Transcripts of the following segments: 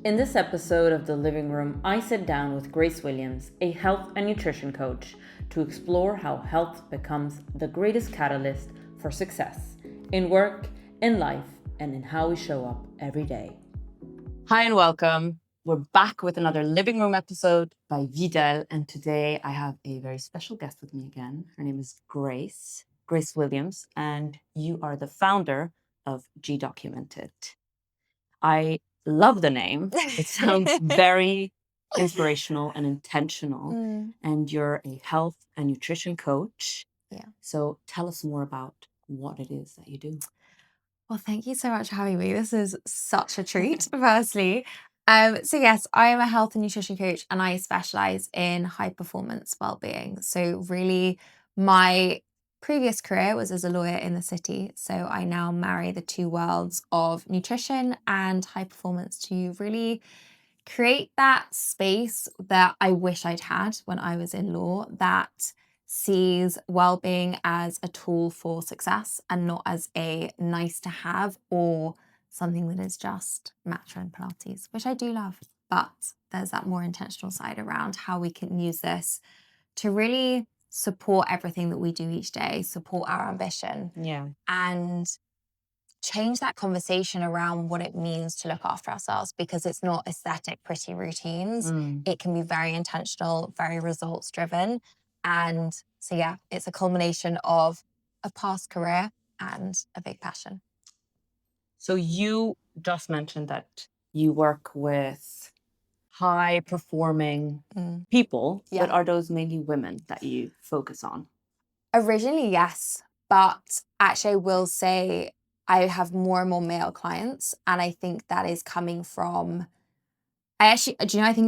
In this episode of The Living Room, I sit down with Grace Williams, a health and nutrition coach, to explore how health becomes the greatest catalyst for success in work, in life, and in how we show up every day. Hi and welcome. We're back with another Living Room episode by Vidal, and today I have a very special guest with me again. Her name is Grace Williams, and you are the founder of G Documented. I love the name. It sounds very inspirational and intentional. And you're a health and nutrition coach. Yeah. So tell us more about what it is that you do. Well, thank you so much for having me. This is such a treat, firstly. So yes, I am a health and nutrition coach and I specialize in high performance well-being. So really my previous career was as a lawyer in the city. So I now marry the two worlds of nutrition and high performance to really create that space that I wish I'd had when I was in law that sees well-being as a tool for success and not as a nice to have or something that is just matcha and Pilates, which I do love. But there's that more intentional side around how we can use this to really support everything that we do each day, support our ambition, and change that conversation around what it means to look after ourselves, because it's not aesthetic, pretty routines. It can be very intentional, very results driven. And so, yeah, it's a culmination of a past career and a big passion. So you just mentioned that you work with high performing people, but are those mainly women that you focus on? Originally, yes. But actually, I will say I have more and more male clients. And I think that is coming from, I think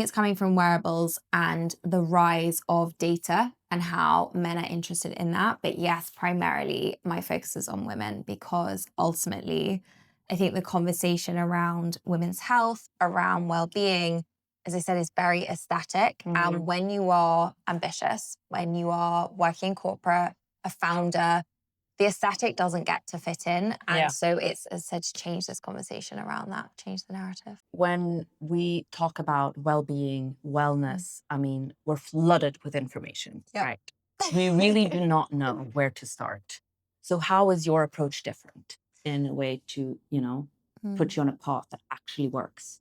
it's coming from wearables and the rise of data and how men are interested in that. But yes, primarily my focus is on women because ultimately, I think the conversation around women's health, around well-being, as I said, is very aesthetic. And when you are ambitious, when you are working corporate, a founder, the aesthetic doesn't get to fit in. And so it's, as I said, to change this conversation around that, change the narrative. When we talk about well-being, wellness, I mean, we're flooded with information, right? We really do not know where to start. So how is your approach different in a way to, put you on a path that actually works?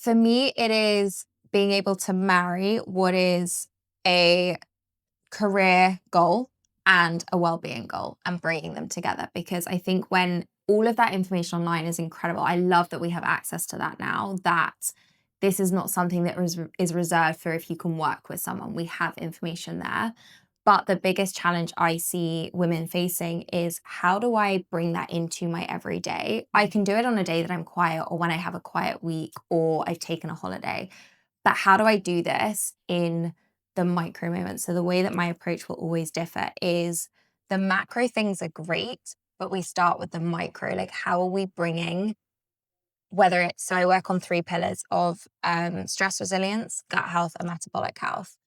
For me, it is being able to marry what is a career goal and a well-being goal and bringing them together, because I think when all of that information online is incredible, I love that we have access to that now, that this is not something that is reserved for if you can work with someone. We have information there. But the biggest challenge I see women facing is, how do I bring that into my everyday? I can do it on a day that I'm quiet or when I have a quiet week or I've taken a holiday. But how do I do this in the micro moments? So the way that my approach will always differ is the macro things are great, but we start with the micro. Like, how are we bringing, so I work on 3 pillars of stress resilience, gut health, and metabolic health.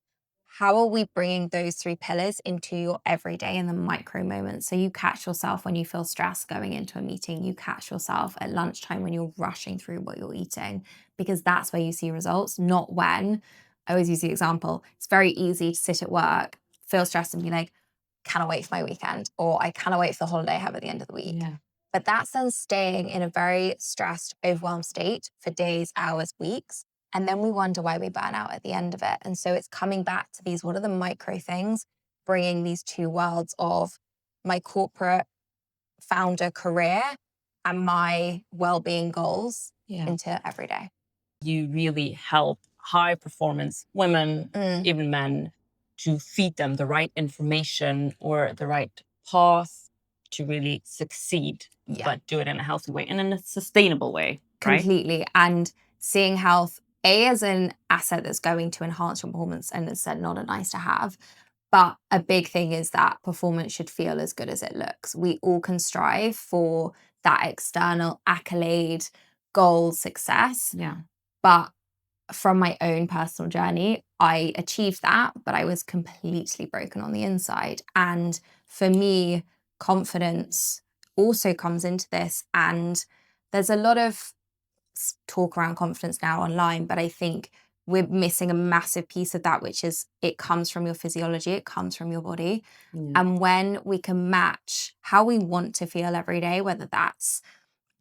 How are we bringing those 3 pillars into your everyday in the micro moments? So you catch yourself when you feel stressed going into a meeting, you catch yourself at lunchtime when you're rushing through what you're eating, because that's where you see results, not when, I always use the example, it's very easy to sit at work, feel stressed and be like, cannot wait for my weekend, or I cannot wait for the holiday I have at the end of the week. But that's then staying in a very stressed, overwhelmed state for days, hours, weeks. And then we wonder why we burn out at the end of it. And so it's coming back to these, what are the micro things, bringing these two worlds of my corporate founder career and my well-being goals into every day. You really help high performance women, even men, to feed them the right information or the right path to really succeed, but do it in a healthy way and in a sustainable way. Completely. And seeing health, as an asset that's going to enhance your performance, and as said, not a nice to have. But a big thing is that performance should feel as good as it looks. We all can strive for that external accolade, goal, success. But from my own personal journey, I achieved that, but I was completely broken on the inside. And for me, confidence also comes into this. And there's a lot of talk around confidence now online, but I think we're missing a massive piece of that, which is it comes from your physiology, it comes from your body. Yeah. And when we can match how we want to feel every day, whether that's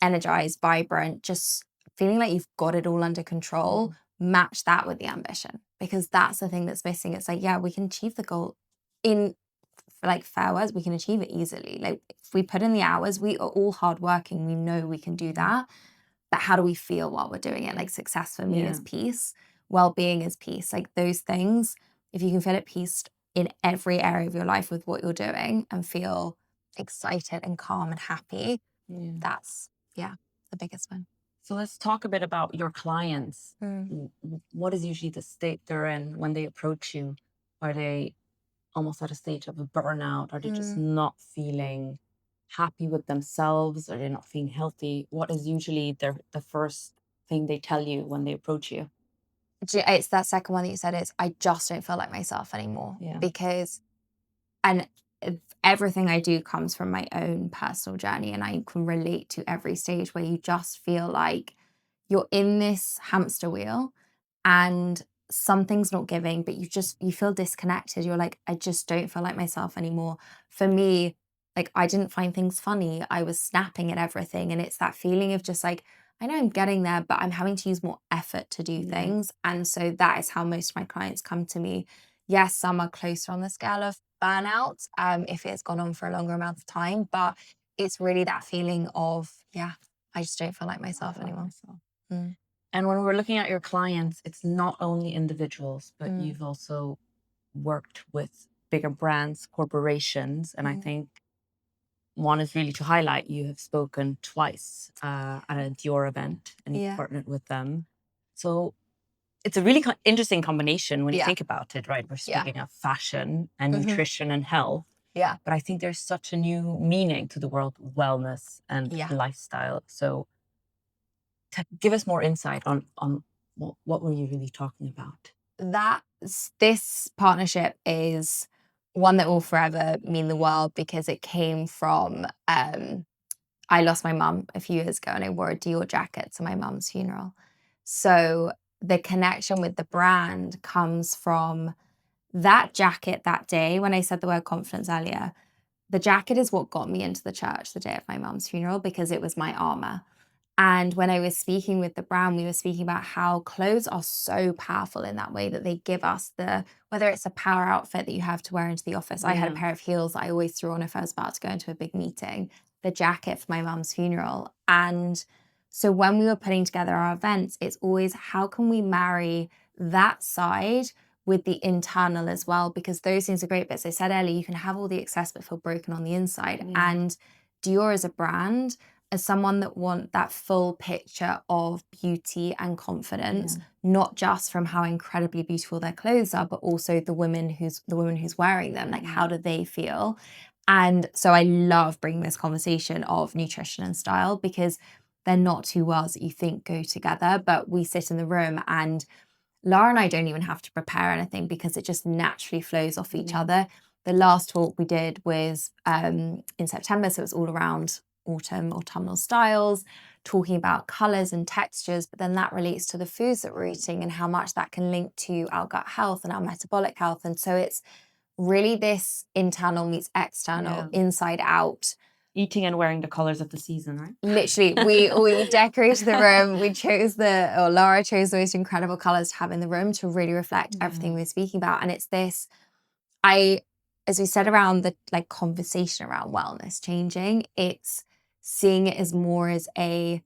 energized, vibrant, just feeling like you've got it all under control, match that with the ambition, because that's the thing that's missing. It's like, yeah, we can achieve the goal in like fair words, we can achieve it easily. Like if we put in the hours, we are all hardworking. We know we can do that. But how do we feel while we're doing it? Like success for me is peace. Well-being is peace. Like those things, if you can feel at peace in every area of your life with what you're doing and feel excited and calm and happy, that's, the biggest one. So let's talk a bit about your clients. What is usually the state they're in when they approach you? Are they almost at a stage of a burnout? Are they just not feeling happy with themselves? Are they not feeling healthy? What is usually the first thing they tell you when they approach you? It's that second one that you said is, I just don't feel like myself anymore. Yeah. Because, and everything I do comes from my own personal journey, and I can relate to every stage where you just feel like you're in this hamster wheel and something's not giving, but you feel disconnected. You're like, I just don't feel like myself anymore. For me, like I didn't find things funny. I was snapping at everything. And it's that feeling of just like, I know I'm getting there, but I'm having to use more effort to do things. And so that is how most of my clients come to me. Yes, some are closer on the scale of burnout, if it's gone on for a longer amount of time, but it's really that feeling of, I just don't feel like myself anymore. And when we're looking at your clients, it's not only individuals, but you've also worked with bigger brands, corporations. And I think one is really to highlight you have spoken twice at a Dior event and you've partnered with them. So it's a really interesting combination when you think about it, right? We're speaking of fashion and nutrition and health. Yeah. But I think there's such a new meaning to the world of wellness and lifestyle. So give us more insight on what were you really talking about? This partnership is one that will forever mean the world, because it came from, I lost my mum a few years ago and I wore a Dior jacket to my mum's funeral. So the connection with the brand comes from that jacket that day. When I said the word confidence earlier, the jacket is what got me into the church the day of my mum's funeral, because it was my armor. And when I was speaking with the brand, we were speaking about how clothes are so powerful in that way, that they give us whether it's a power outfit that you have to wear into the office. I had a pair of heels that I always threw on if I was about to go into a big meeting, the jacket for my mum's funeral. And so when we were putting together our events, it's always, how can we marry that side with the internal as well? Because those things are great. But as I said earlier, you can have all the excess but feel broken on the inside. And Dior as a brand, as someone that want that full picture of beauty and confidence, not just from how incredibly beautiful their clothes are, but also the woman who's wearing them. Like, how do they feel? And so I love bringing this conversation of nutrition and style, because they're not two worlds that you think go together, but we sit in the room and Lara and I don't even have to prepare anything, because it just naturally flows off each other. The last talk we did was in September, so it was all around autumnal styles, talking about colours and textures, but then that relates to the foods that we're eating and how much that can link to our gut health and our metabolic health. And so it's really this internal meets external, inside out. Eating and wearing the colors of the season, right? Literally, we decorated the room. Laura chose the most incredible colors to have in the room to really reflect everything we were speaking about. And it's this, as we said around the conversation around wellness changing, it's seeing it as more as and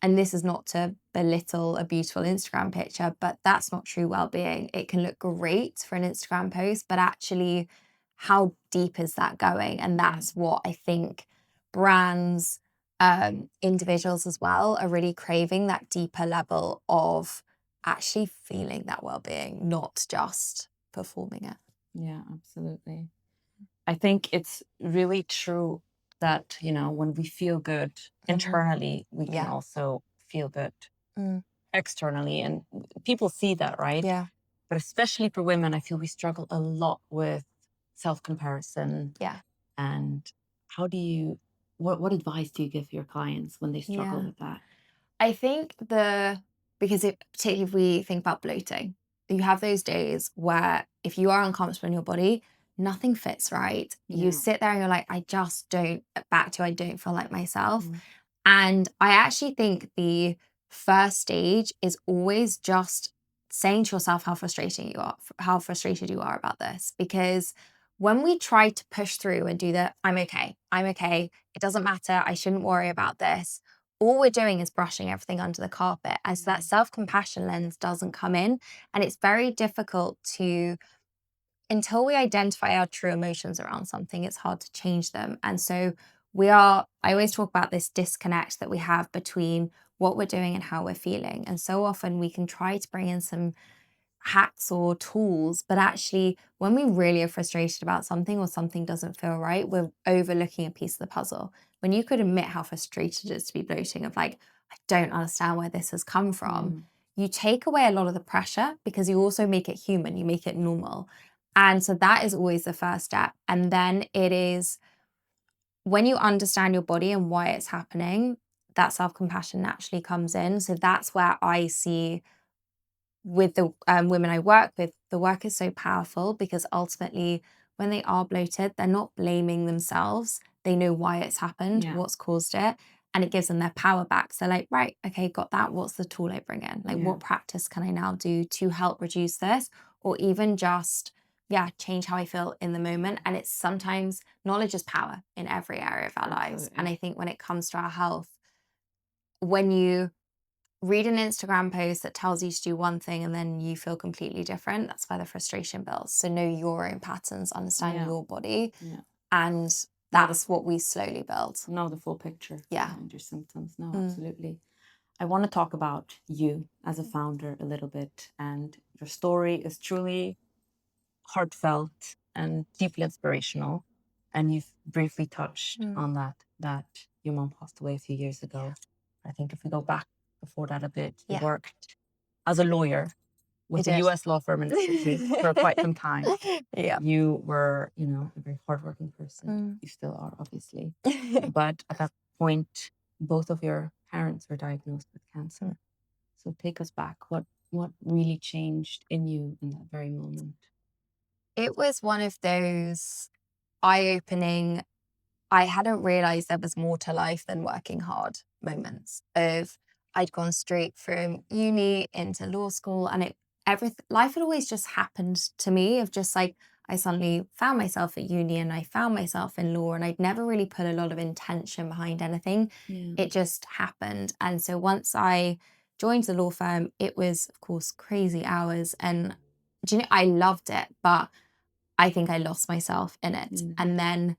this is not to belittle a beautiful Instagram picture, but that's not true well-being. It can look great for an Instagram post, but actually, how deep is that going? And that's what I think brands, individuals as well, are really craving, that deeper level of actually feeling that well-being, not just performing it. Yeah, absolutely. I think it's really true that, when we feel good internally, we can also feel good externally. And people see that, right? Yeah. But especially for women, I feel we struggle a lot with self-comparison. Yeah. And how do you, what advice do you give your clients when they struggle with that? I think because particularly if we think about bloating, you have those days where if you are uncomfortable in your body, nothing fits right. Yeah. You sit there and you're like, I just don't, I don't feel like myself. And I actually think the first stage is always just saying to yourself how frustrated you are about this. Because when we try to push through and do the, I'm okay, it doesn't matter, I shouldn't worry about this, all we're doing is brushing everything under the carpet. And so that self-compassion lens doesn't come in. And it's very difficult until we identify our true emotions around something, it's hard to change them. And so I always talk about this disconnect that we have between what we're doing and how we're feeling. And so often we can try to bring in some hacks or tools, but actually when we really are frustrated about something or something doesn't feel right, we're overlooking a piece of the puzzle. When you could admit how frustrated it is to be bloating, of like, I don't understand where this has come from, you take away a lot of the pressure because you also make it human, you make it normal. And so that is always the first step. And then it is when you understand your body and why it's happening, that self-compassion naturally comes in. So that's where I see with the women I work with, the work is so powerful because ultimately when they are bloated, they're not blaming themselves. They know why it's happened, what's caused it, and it gives them their power back. So like, right, okay, got that. What's the tool I bring in? Like what practice can I now do to help reduce this? Or even just, change how I feel in the moment. And it's sometimes knowledge is power in every area of our lives. And I think when it comes to our health, when you read an Instagram post that tells you to do one thing and then you feel completely different, that's where the frustration builds. So know your own patterns, understand your body, and that's what we slowly build. Know the full picture behind your symptoms. No, Mm. absolutely. I want to talk about you as a founder a little bit, and your story is truly heartfelt and deeply inspirational. And you've briefly touched on that your mom passed away a few years ago. I think if we go back before that a bit, you worked as a lawyer with a US law firm in the city for quite some time. You were, a very hardworking person. You still are, obviously. But at that point, both of your parents were diagnosed with cancer. So take us back. What really changed in you in that very moment? It was one of those eye-opening, I hadn't realized there was more to life than working hard moments of I'd gone straight from uni into law school and life had always just happened to me of just like, I suddenly found myself at uni and I found myself in law and I'd never really put a lot of intention behind anything. It just happened. And so once I joined the law firm, it was of course crazy hours and I loved it, but I think I lost myself in it. And then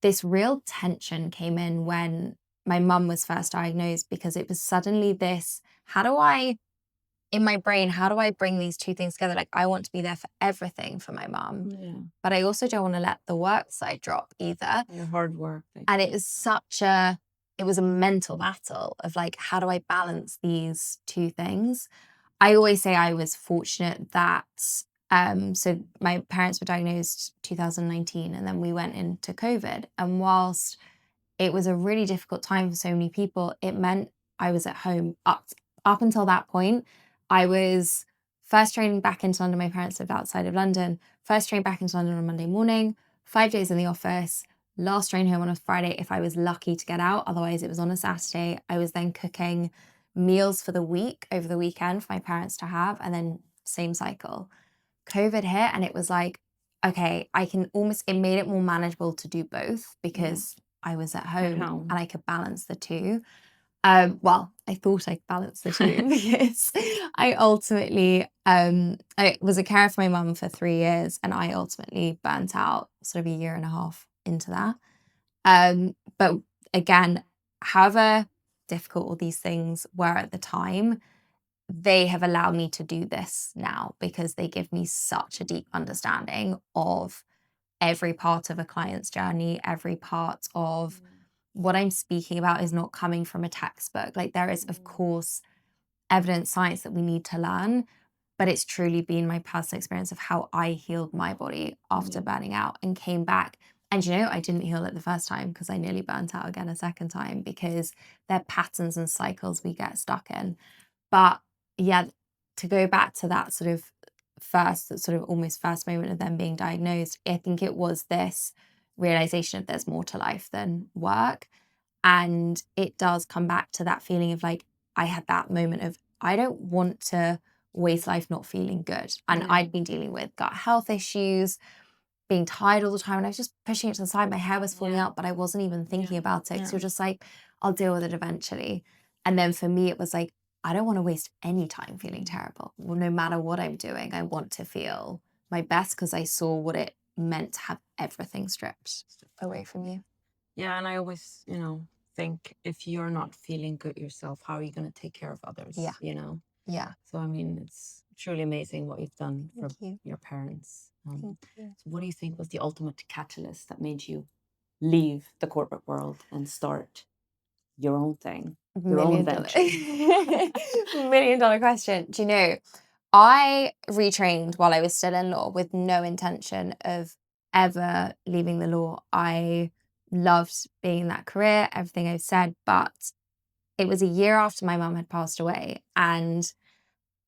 this real tension came in when my mum was first diagnosed because it was suddenly this, in my brain, how do I bring these two things together? Like I want to be there for everything for my mum, but I also don't want to let the work side drop either. Your hard work. And it was a mental battle of like, how do I balance these two things? I always say I was fortunate that so my parents were diagnosed 2019 and then we went into COVID. And whilst it was a really difficult time for so many people, it meant I was at home up until that point. I was first trained back into London. My parents lived outside of London. First trained back into London on Monday morning, 5 days in the office, last train home on a Friday if I was lucky to get out. Otherwise, it was on a Saturday. I was then cooking meals for the week over the weekend for my parents to have, and then same cycle. COVID hit and it was like, okay, it made it more manageable to do both because I was at home and I could balance the two. Well, I thought I could balance the two because I ultimately, I was a carer for my mum for 3 years and I ultimately burnt out sort of a year and a half into that. But again, however difficult all these things were at the time, they have allowed me to do this now because they give me such a deep understanding of every part of a client's journey, every part of what I'm speaking about is not coming from a textbook. Like there is, of course, evidence, science that we need to learn, but it's truly been my personal experience of how I healed my body after burning out and came back And I didn't heal it the first time because I nearly burnt out again a second time, because they're patterns and cycles we get stuck in. But yeah, to go back to that sort of almost first moment of them being diagnosed, I think it was this realization of there's more to life than work. And it does come back to that feeling of like, I had that moment of, I don't want to waste life not feeling good. And I'd been dealing with gut health issues, being tired all the time, and I was just pushing it to the side. My hair was falling out, but I wasn't even thinking about it, because you're just like, I'll deal with it eventually. And then for me, it was like, I don't want to waste any time feeling terrible. Well, no matter what I'm doing, I want to feel my best, because I saw what it meant to have everything stripped away from you. Yeah, and I always, think if you're not feeling good yourself, how are you going to take care of others? Yeah. Yeah. So, I mean, it's truly amazing what you've done for Thank you. your parents. Thank you. So what do you think was the ultimate catalyst that made you leave the corporate world and start your own thing, your own venture? $1 million question. Do you know, I retrained while I was still in law with no intention of ever leaving the law. I loved being in that career, everything I've said, but it was a year after my mum had passed away, and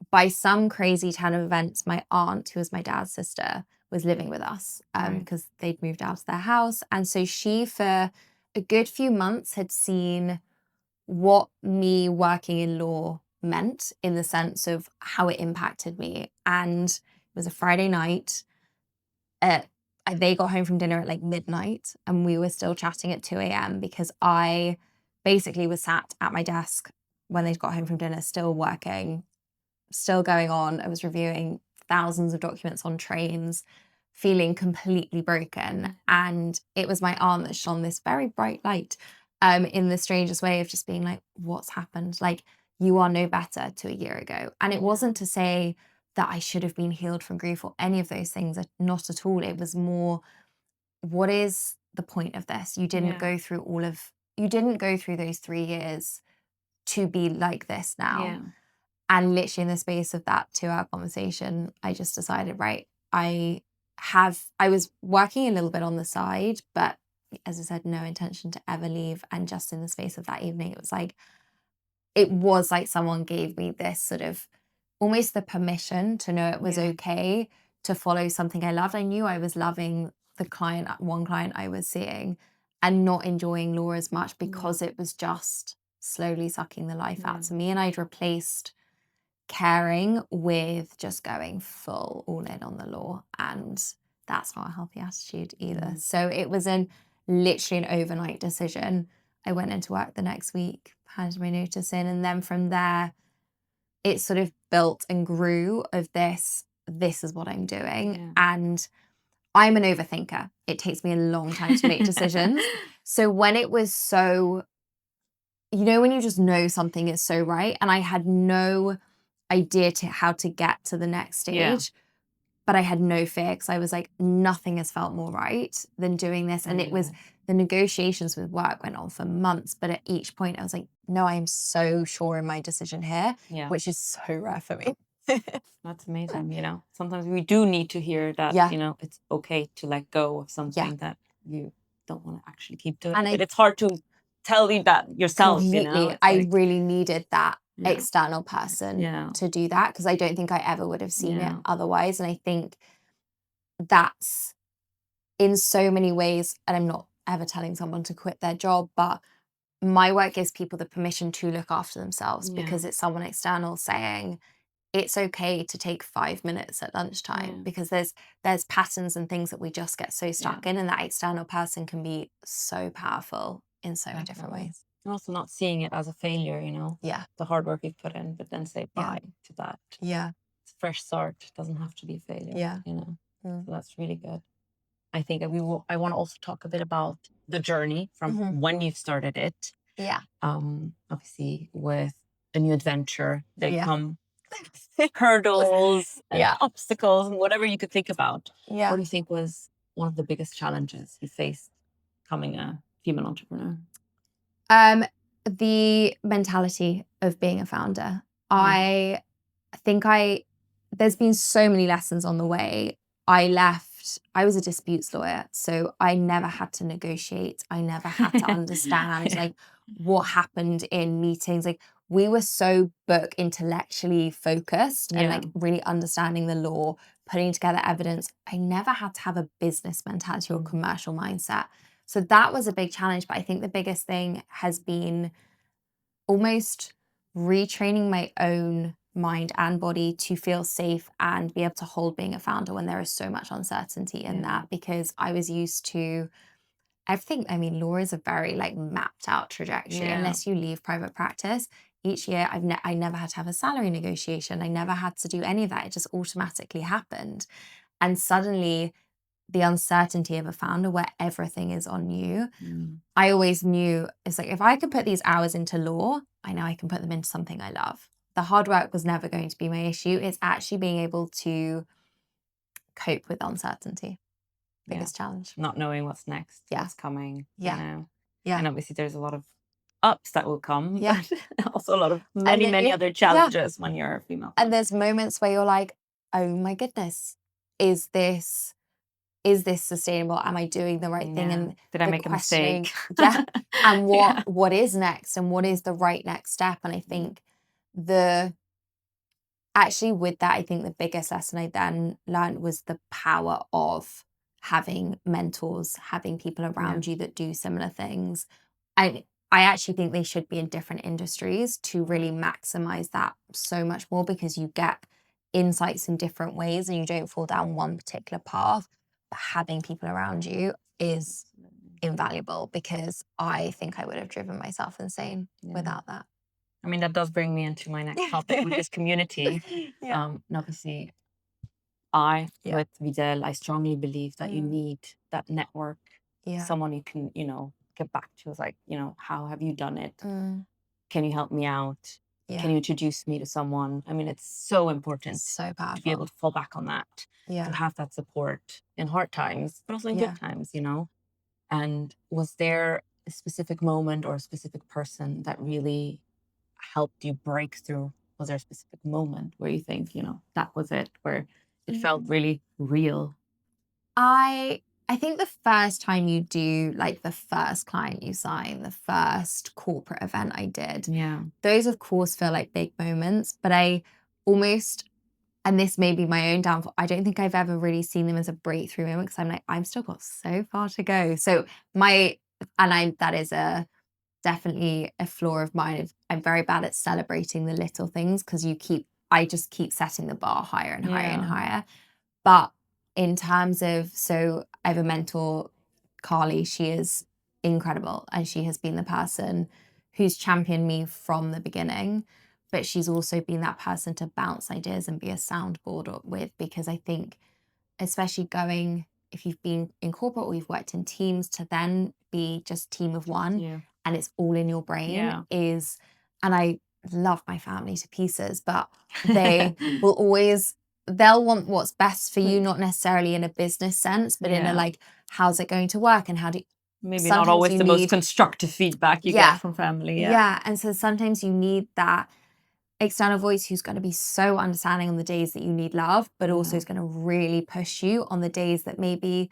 by some crazy turn of events, my aunt, who was my dad's sister, was living with us because they'd moved out of their house. And so she, for a good few months, had seen what me working in law meant, in the sense of how it impacted me. And it was a Friday night. They got home from dinner at like midnight, and we were still chatting at 2 a.m. because I basically was sat at my desk when they got home from dinner, still working, still going on. I was reviewing thousands of documents on trains, feeling completely broken. And it was my aunt that shone this very bright light in the strangest way of just being like, what's happened? Like, you are no better to a year ago. And it wasn't to say that I should have been healed from grief or any of those things. Not at all. It was more, what is the point of this? You didn't go through you didn't go through those 3 years to be like this now. Yeah. And literally in the space of that 2-hour conversation, I just decided, right, I was working a little bit on the side, but as I said, no intention to ever leave. And just in the space of that evening, it was like someone gave me this sort of almost the permission to know it was okay to follow something I loved. I knew I was loving one client I was seeing, and not enjoying law as much because it was just slowly sucking the life out of me. And I'd replaced caring with just going full all in on the law. And that's not a healthy attitude either. So it was literally an overnight decision. I went into work the next week, handed my notice in, and then from there, it sort of built and grew of this is what I'm doing. And I'm an overthinker. It takes me a long time to make decisions. So when it was so, when you just know something is so right, and I had no idea how to get to the next stage, but I had no fear, because I was like, nothing has felt more right than doing this. And it was, the negotiations with work went on for months, but at each point I was like, no, I am so sure in my decision here, which is so rare for me. That's amazing. Sometimes we do need to hear that, it's okay to let go of something that you don't want to actually keep doing. But it's hard to tell you that yourself, completely. I really needed that external person to do that, because I don't think I ever would have seen it otherwise. And I think that's in so many ways, and I'm not ever telling someone to quit their job, but my work gives people the permission to look after themselves, because it's someone external saying, it's okay to take 5 minutes at lunchtime, because there's patterns and things that we just get so stuck in, and that external person can be so powerful in so many different ways. And also not seeing it as a failure, the hard work you've put in, but then say bye to that. It's a fresh start. It doesn't have to be a failure, So that's really good. I think I want to also talk a bit about the journey from when you started it. Obviously with a new adventure, they come hurdles and obstacles and whatever you could think about. What do you think was one of the biggest challenges you faced becoming a female entrepreneur? The mentality of being a founder. I think there's been so many lessons on the way. I left I was a disputes lawyer, so I never had to negotiate. I never had to understand like what happened in meetings. Like we were so book intellectually focused and like really understanding the law, putting together evidence. I never had to have a business mentality or commercial mindset. So that was a big challenge. But I think the biggest thing has been almost retraining my own mind and body to feel safe and be able to hold being a founder when there is so much uncertainty in that, because I was used to everything. I mean, law is a very like mapped out trajectory. Unless you leave private practice each year, I never had to have a salary negotiation. I never had to do any of that. It just automatically happened. And suddenly the uncertainty of a founder where everything is on you. I always knew it's like, if I could put these hours into law, I know I can put them into something I love. The hard work was never going to be my issue. It's actually being able to cope with uncertainty. Biggest challenge. Not knowing what's next, what's coming. Yeah. You know? Yeah. And obviously there's a lot of ups that will come, Yeah. but also a lot of many other challenges when you're a female. And there's moments where you're like, oh my goodness, is this sustainable? Am I doing the right thing? And did I make a mistake? And what is next, and what is the right next step? And I think actually with that, I think the biggest lesson I then learned was the power of having mentors, having people around you that do similar things. I actually think they should be in different industries to really maximize that so much more, because you get insights in different ways and you don't fall down one particular path. But having people around you is invaluable, because I think I would have driven myself insane without that. I mean, that does bring me into my next topic, which is community. And obviously, with Videl, I strongly believe that you need that network, someone you can, get back to. It's like, how have you done it? Can you help me out? Can you introduce me to someone? I mean, it's so important So powerful to be able to fall back on that, to have that support in hard times, but also in good times, And was there a specific moment or a specific person that really helped you break through? Was there a specific moment where you think, that was it, where it felt really real? I think the first time you do, like the first client you sign, the first corporate event I did, those of course feel like big moments, but I almost, and this may be my own downfall, I don't think I've ever really seen them as a breakthrough moment, because I'm like, I've still got so far to go. So that is definitely a flaw of mine. I'm very bad at celebrating the little things, because I just keep setting the bar higher and higher and higher. But in terms of, so I have a mentor, Carly, she is incredible, and she has been the person who's championed me from the beginning, but she's also been that person to bounce ideas and be a soundboard with, because I think, especially if you've been in corporate or you've worked in teams, to then be just team of one and it's all in your brain and I love my family to pieces, but they will always, they'll want what's best for you, not necessarily in a business sense, but in a like, how's it going to work, and how do you, maybe not always the most constructive feedback you get from family. And so sometimes you need that external voice who's going to be so understanding on the days that you need love, but also is going to really push you on the days that maybe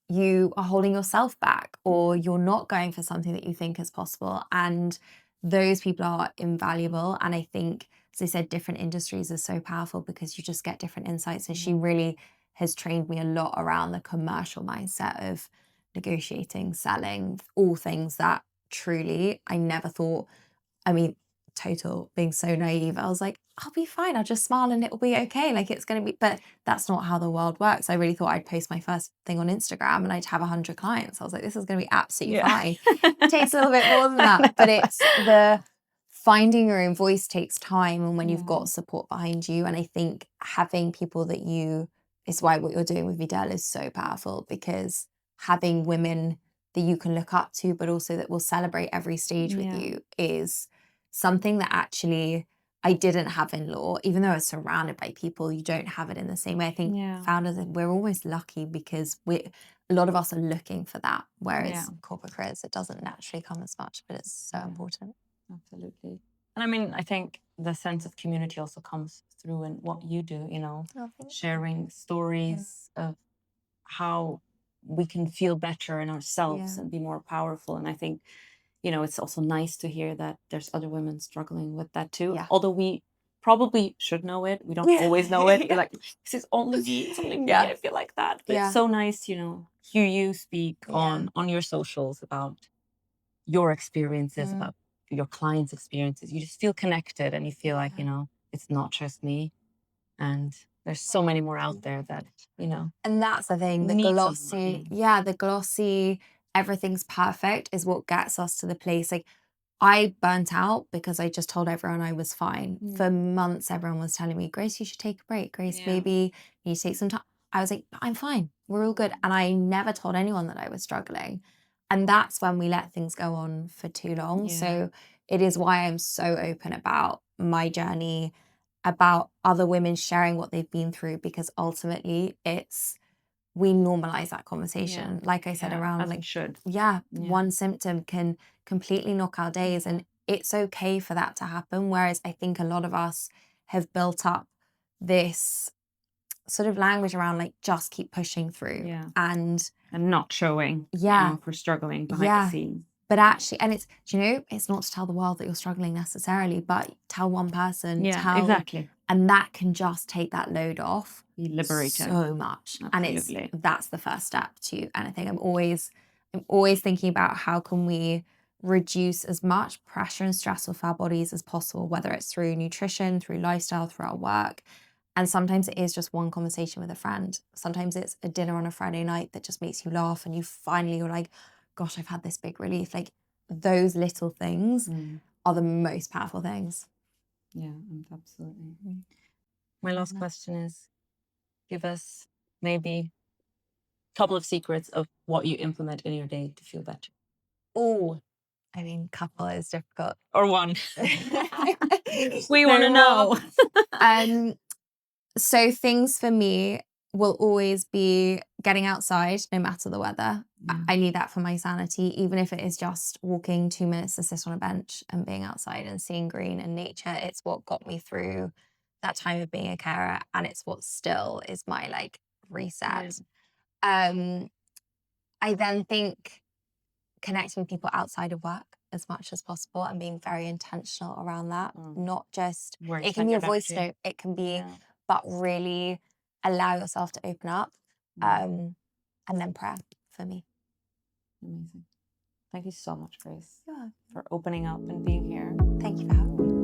you are holding yourself back, or you're not going for something that you think is possible. And those people are invaluable. And I think, as I said, different industries are so powerful, because you just get different insights. And she really has trained me a lot around the commercial mindset of negotiating, selling, all things that truly I never thought, I mean, total being so naive. I was like, I'll be fine. I'll just smile and it'll be okay. Like, it's going to be, but that's not how the world works. I really thought I'd post my first thing on Instagram and I'd have 100 clients. I was like, this is going to be absolutely fine. It takes a little bit more than that, but it's the finding your own voice takes time. And when you've got support behind you, and I think having people that it's why what you're doing with Videl is so powerful, because having women that you can look up to, but also that will celebrate every stage with you, is something that actually I didn't have in law. Even though I was surrounded by people, you don't have it in the same way. I think founders, we're almost lucky, because a lot of us are looking for that, whereas corporate careers, it doesn't naturally come as much, but it's so important. Absolutely. And I mean, I think the sense of community also comes through in what you do, sharing stories of how we can feel better in ourselves Yeah. and be more powerful. And I think, you know, it's also nice to hear that there's other women struggling with that too. Yeah. Although we probably should know it. We don't always know it. We're like, this is only me. It's only me. I feel like that. But it's so nice, you know, hear you speak on your socials about your experiences, about your clients' experiences. You just feel connected and you feel like, you know, it's not just me. And there's so many more out there that, you know. And that's the thing, the need glossy, someone. the glossy, everything's perfect is what gets us to the place. Like, I burnt out because I just told everyone I was fine. For months, everyone was telling me, Grace, you should take a break. Grace, maybe you take some time. I was like, I'm fine. We're all good. And I never told anyone that I was struggling. And that's when we let things go on for too long. So it is why I'm so open about my journey, about other women sharing what they've been through, because ultimately we normalize that conversation. Like I said, around as like, we should. one symptom can completely knock our days, and it's okay for that to happen. Whereas I think a lot of us have built up this sort of language around like, just keep pushing through and not showing, you know, if we're struggling behind the scenes. But actually, and it's, do you know, it's not to tell the world that you're struggling necessarily, but tell one person, exactly. And that can just take that load off. Be liberating. So much. Absolutely. And that's the first step to anything. I'm always thinking about how can we reduce as much pressure and stress off our bodies as possible, whether it's through nutrition, through lifestyle, through our work. And sometimes it is just one conversation with a friend. Sometimes it's a dinner on a Friday night that just makes you laugh and you're like, gosh, I've had this big relief. Like, those little things are the most powerful things. Yeah, absolutely. My last question is, give us maybe a couple of secrets of what you implement in your day to feel better. Oh, I mean, couple is difficult. Or one. We want to know. So things for me will always be getting outside, no matter the weather. I need that for my sanity, even if it is just walking 2 minutes to sit on a bench and being outside and seeing green and nature. It's what got me through that time of being a carer, and it's what still is my like reset. I then think connecting with people outside of work as much as possible and being very intentional around that. Not just, it can be a voice note, it can be, but really allow yourself to open up. And then prayer for me. Amazing. Thank you so much, Grace, for opening up and being here. Thank you for having me.